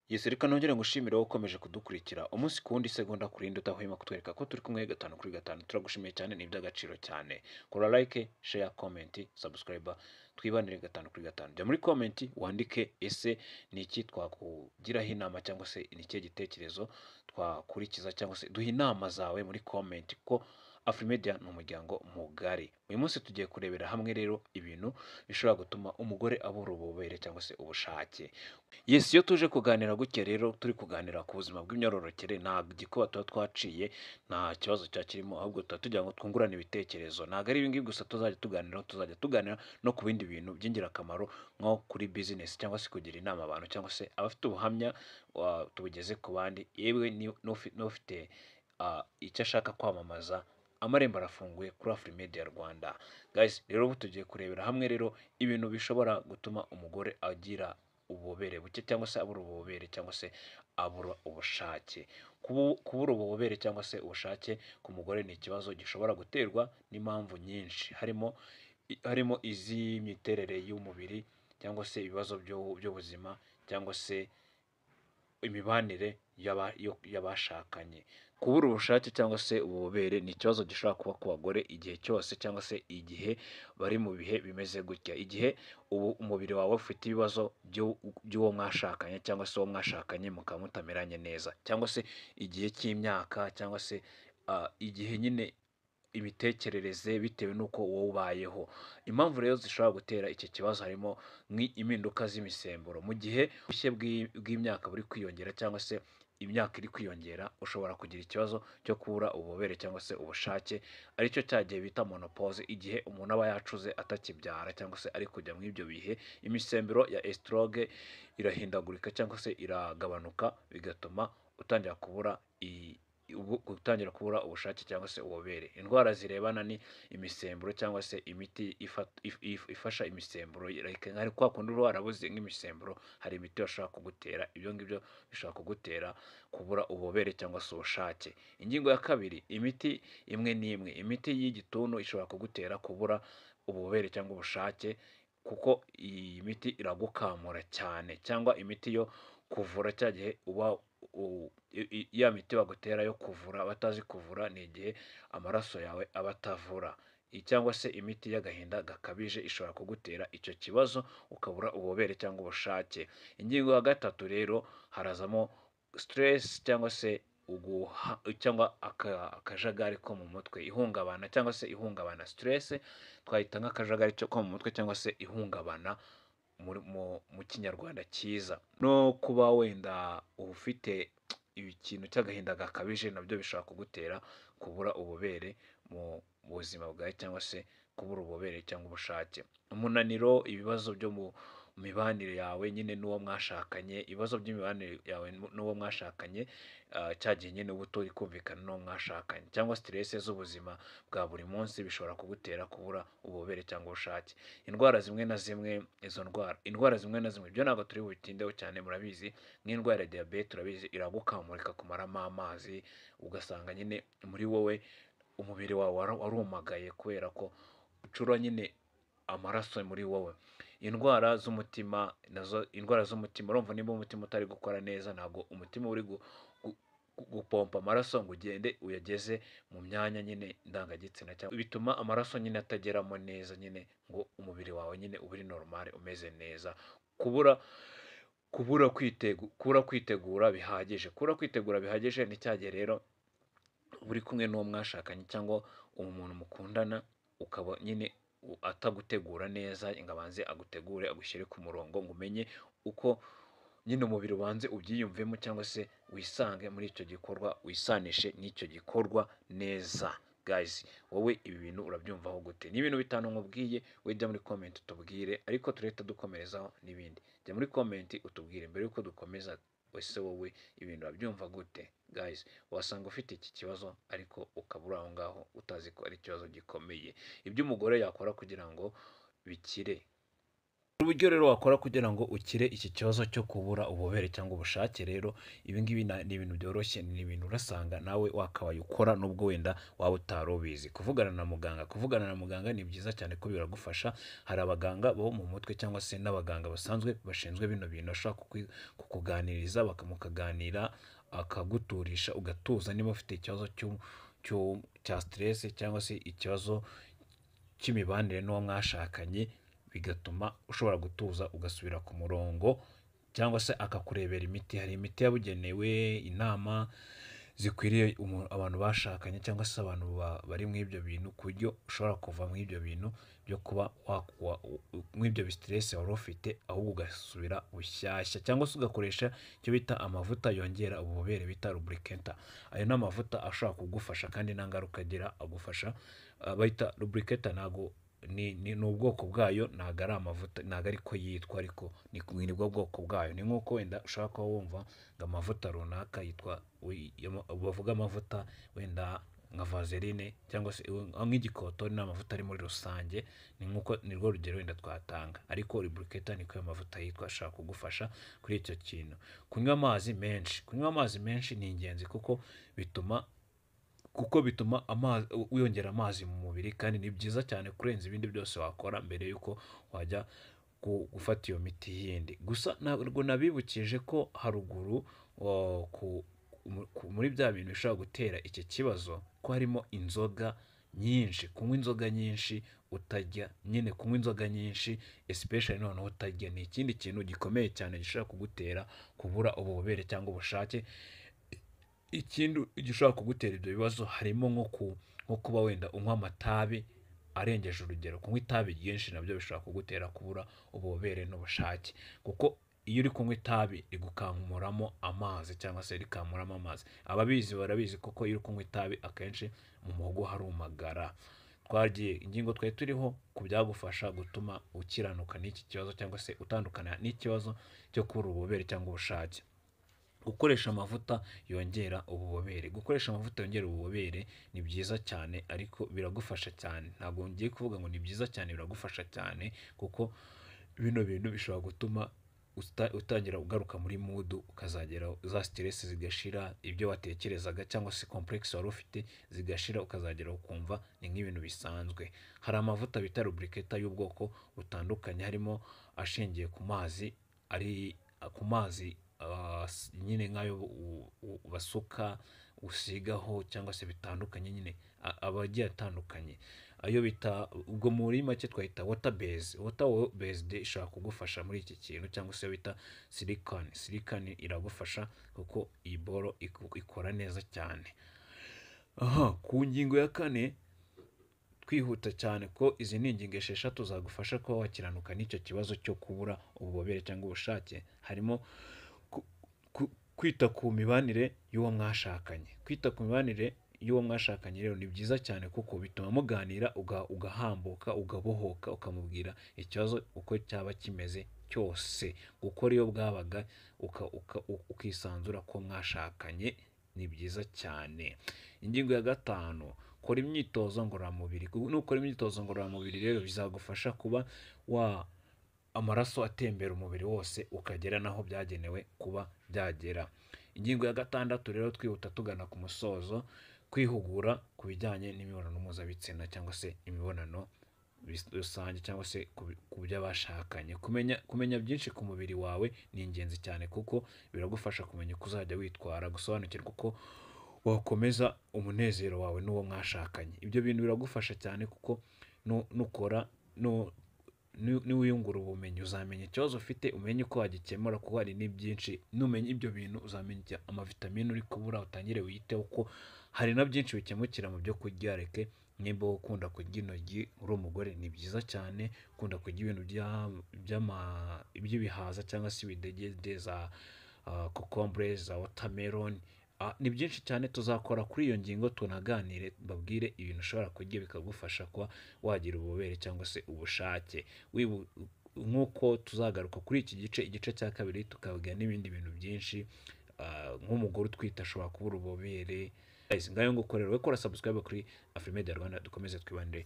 Yesi reka nongere ngushimire wowe ukomeje kudukurikira umunsi ku wundi segonda ku rindi udahwema kutwereka ko turi kumwe gatanu kuri gatanu. Turagushimiye cyane, ni iby'agaciro cyane. Kora like, share, comment, subscribe, twibanire gatanu kuri gatanu. Jya muri comment wandike ese ni iki twakugiraho inama cyangwa se ni ikihe gitekerezo twakurikiza cyangwa se duha inama zawe muri comment ko Afrimedia ni umuryango mugari. Uyu munsi tugiye kurebera hamwe rero ibintu bishobora gutuma umugore abura ububobere cyangwa se ubushake. Yes, iyo tuje kuganira gutya rero turi kuganira ku buzima bw'imyororokere, nta gikuba tuba twaciye, nta kibazo cya kirimo, ahubwo tuba tugira ngo twungurane ibitekerezo. Ntabwo ari ibi ngibi gusa tuzajya tuganiraho, tuzajya tuganira no ku bindi bintu by'ingirakamaro nko kuri business cyangwa se kugira inama abantu cyangwa se abafite ubuhamya tubugeze ku bandi, yewe n'ufite icyo ashaka kwamamaza. Amarembo arafunguye kuri Afrimedia Rwanda. Guys, rero ubu tugiye kurebera hamwe rero ibintu bishobora gutuma umugore agira ububobere buke cyangwa se abura ububobere cyangwa se abura ubushake. Kubura ububobere cyangwa se ubushake ku mugore ni ikibazo gishobora guterwa n'impamvu nyinshi, harimo iz'imiterere y'umubiri cyangwa se ibibazo by'ubuzima cyangwa se imibanire y'abashakanye. Kubura ubushake cyangwa se ububobere ni ikibazo gishobora kuba ku bagore igihe cyose cyangwa se igihe bari mu bihe bimeze gutya. Igihe umubiri wawe ufite ibibazo by'uwo mwashakanye cyangwa se uwo mwashakanye mukaba mutameranye neza, cyangwa se igihe cy'imyaka cyangwa se igihe nyine imitekerereze bitewe n'uko wowe ubayeho. Impamvu rero zishobora gutera iki kibazo harimo impinduka z'imisemburo. Mu gihe ubushye bw'imyaka buri kwiyongera cyangwa se imyaka iri kwiyongera, ushobora kugira ikibazo cyo kubura ububobere cyangwa se ubushake, aricyo cya gihe bita menopause, igihe umuntu aba yacuze atakibyara cyangwa se ari kujya muri ibyo bihe, imisemburo ya estroge irahindagurika cyangwa se iragabanuka, bigatuma utangira kubura ubushake cyangwa se ububobere. Indwara zirebana ni imisemburo cyangwa se imiti ifasha imisemburo, ari kwa kundi uba warabuze nk'imisemburo, hari imiti bashobora kugutera, ibyo ngibyo bishobora kugutera kubura ububobere cyangwa se ubushake. Ingingo ya kabiri, imiti imwe n'imwe, imiti y'igituntu ishobora kugutera kubura ububobere cyangwa ubushake, kuko iyi miti iragukamura cyane, cyangwa imiti yo kuvura cya gihe uba ya miti bagutera yo kuvura batazi kuvura, ni igihe amaraso yawe aba atavura, cyangwa se imiti y'agahinda gakabije ishobora kugutera icyo kibazo ukabura ububobere cyangwa ubushake. Ingingo ya gatatu rero harazamo stress cyangwa se cyangwa akajagari ko mu mutwe, ihungabana cyangwa se ihungabana. Stress twahita nk'akajagari ko mu mutwe cyangwa se ihungabana mu kinyarwanda cyiza. No kuba wenda ufite ikintu cy'agahinda gakabije nabyo bishobora kugutera kubura ububobere mu buzima bwawe cyangwa se kubura ububobere cyangwa ubushake. Umunaniro, ibibazo byo mu mibanire yawe nyine n'uwo mwashakanye, ibibazo by'imibanire yawe n'uwo mwashakanye, cya gihe nyine uba utari kumvikana n'uwo mwashakanye, cyangwa stress z'ubuzima bwa buri munsi bishobora kugutera kubura ububobere cyangwa ubushake. Indwara zimwe na zimwe, indwara zimwe na zimwe, ibyo ntabwo turi bubitindeho cyane, murabizi nk'indwara ya diyabete, turabizi iragukamura ikakumaramo amazi, ugasanga nyine muri wowe umubiri wawe warumagaye kubera ko ucura nyine amaraso muri wowe. Indwara z'umutima nazo, indwara z'umutima, urumva niba umutima utari gukora neza, ntabwo umutima uri gupompa amaraso ngo ugende uyageze mu myanya nyine ndangagitsina, cyangwa bituma amaraso nyine atageramo neza nyine ngo umubiri wawe nyine ube uri normal umeze neza. Kubura kwitegura bihagije. Kubura kwitegura bihagije ni cya gihe rero uri kumwe n'uwo mwashakanye cyangwa umuntu mukundana, ukaba nyine atagutegura neza ngo abanze agutegure agushyire ku murongo ngo umenye uko nyine umubiri ubanze ubyiyumvemo cyangwa se wisange muri icyo gikorwa, wisanishe n'icyo gikorwa neza. Guys, wowe ibi bintu urabyumvaho gute? Ni ibintu bitanu nkubwiye, we jya muri comment utubwire, ariko turahita dukomerezaho n'ibindi. Jya muri comment utubwire mbere yuko dukomeza, ese wowe ibintu urabyumva gute? Guys, wasanga ufite iki kibazo ariko ukaba uri aho ngaho utazi ko ari ikibazo gikomeye. Ibyo umugore yakora kugira ngo bikire, uburyo rero wakora kugira ngo ukire iki kibazo cyo kubura ububobere cyangwa ubushake rero ibi ngibi ni ibintu byoroshye, ni ibintu urasanga nawe wakabaye ukora nubwo wenda waba utari ubizi. Kuvugana na muganga ni byiza cyane ko biragufasha. Hari abaganga bo mu mutwe cyangwa se n'abaganga basanzwe bashinzwe bino bintu bashobora kukuganiriza mukaganira akaguturisha ugatuza niba ufite ikibazo cya stress cyangwa se ikibazo cy'imibanire n'uwo mwashakanye, bigatuma ushobora gutuza ugasubira ku murongo, cyangwa se akakurebera imiti. Hari imiti yabugenewe, inama zikwiriye abantu bashakanye cyangwa se abantu bari muri ibyo bintu, ku buryo ushobora kuva muri ibyo bintu byo kuba muri ibyo stress wari ufite, ahubwo ugasubira bushyashya, cyangwa se ugakoresha icyo bita amavuta yongera ububobere bita lubricant. Ayo ni amavuta ashobora kugufasha kandi nta ngaruka agira, agufasha. Bayita lubricant, ntago ni ubwoko bwayo, ntago ari amavuta, ntago ariko yitwa, ariko ni bwo bwoko bwayo. Ni nk'uko wenda ushobora kuba wumva ngo amavuta runaka yitwa, bavuga amavuta wenda nka vaseline cyangwa se nk'igikotori, ni amavuta ari muri rusange. Ni rwo rugero wenda twatanga, ariko lubricant niko ayo mavuta yitwa, ashaka kugufasha kuri icyo kintu. Kunywa amazi menshi ni ingenzi kuko bituma wiyongera amazi mu mubiri, kandi ni byiza cyane kurenza ibindi byose wakora mbere y'uko wajya gufata iyo miti yindi. Gusa ntabwo nabibukije ko haruguru muri bya bintu bishobora gutera iki kibazo ko harimo inzoga nyinshi. Kunywa inzoga nyinshi utajya, nyine kunywa inzoga nyinshi especially noneho utajya, ni ikindi kintu gikomeye cyane gishobora kugutera kubura ububobere cyangwa ubushake. Ikindi gishobora kugutera ibyo bibazo harimo nko kuba wenda unywa amatabi arengeje urugero. Kunywa itabi ryinshi nabyo bishobora kugutera kubura ububobere n'ubushake, kuko iyo uri kunywa itabi rigukamuramo amazi cyangwa se rikamuramo amazi. Ababizi barabizi kuko iyo uri kunywa itabi akenshi mu muhogo harumagara. Ingingo twari turiho ku byagufasha gutuma ukiranuka n'iki kibazo cyangwa se utandukana n'ikibazo cyo kubura ububobere cyangwa ubushake. Gukoresha amavuta yongera ububobere ni byiza cyane, ariko biragufasha cyane. Ntabwo ngiye kuvuga ngo ni byiza cyane, biragufasha cyane, kuko bino bintu bishobora gutuma utangira ugaruka muri mood, ukazagera za stress zigashira, ibyo watekerezaga cyangwa se complex wari ufite zigashira, ukazagera ukumva ni nk'ibintu bisanzwe. Hari amavuta bita lubricant y'ubwoko butandukanye, harimo ashingiye ku mazi, nyine nk'ayo basuka usigaho cyangwa se bitandukanye, nyine abagiye atandukanye. Ayo bita ubwo muri make twahita water based ishobora kugufasha muri iki kintu, cyangwa se bita silicone iragufasha kuko iyi boro ikora neza cyane. Ku ngingo ya kane twihuta cyane, ko izi ni ingingo esheshatu zagufasha kuba wakiranuka n'icyo kibazo cyo kubura ububobere cyangwa ubushake. Harimo kwita ku mibanire y'uwo mwashakanye. Rero ni byiza cyane kuko bituma muganira, ugahambuka, ugabohoka, ukamubwira ikibazo uko cyaba kimeze cyose, gukora iyo bwabaga ukisanzura ko mwashakanye, ni byiza cyane. Ingingo ya gatanu, kora imyitozo ngororamubiri. Nukora imyitozo ngororamubiri rero bizagufasha kuba amaraso atembera umubiri wose, ukagera naho byagenewe kuba byagera. Ingingo ya gatandatu rero twihuta tugana ku musozo, kwihugura ku bijyanye n'imibonano mpuzabitsina cyangwa se imibonano rusange, cyangwa se ku by'abashakanye. Kumenya byinshi ku mubiri wawe ni ingenzi cyane, kuko biragufasha kumenya uko uzajya witwara, gusobanukirwa uko wakomeza umunezero wawe n'uwo mwashakanye. Ibyo bintu biragufasha cyane kuko niwiyungura ubumenyi uzamenya ikibazo ufite, umenye uko wagikemura, kuko hari ni byinshi. Numenya ibyo bintu uzamenya amavitamine uri kubura, utangire wiyiteho, ko hari na byinshi bikemukira mu byo kurya. Reke nimba ukunda kurya intoryi uri umugore, ni byiza cyane. Ukunda kurya ibintu by'ibihaza cyangwa se ibidegede, za kokombure, za watermelon, ni byinshi cyane tuzakora kuri iyo ngingo, tunaganire, babwire ibintu ushobora kurya bikagufasha kuba wagira ububobere cyangwa se ubushake. Nk'uko tuzagaruka kuri igice cya kabiri, tukavuga n'ibindi bintu byinshi. Nk'umugore utwite ashobora kubura ububobere. Ngayo nguko rero, we kora subscribe kuri Afrimedia Rwanda, dukomeze twibanire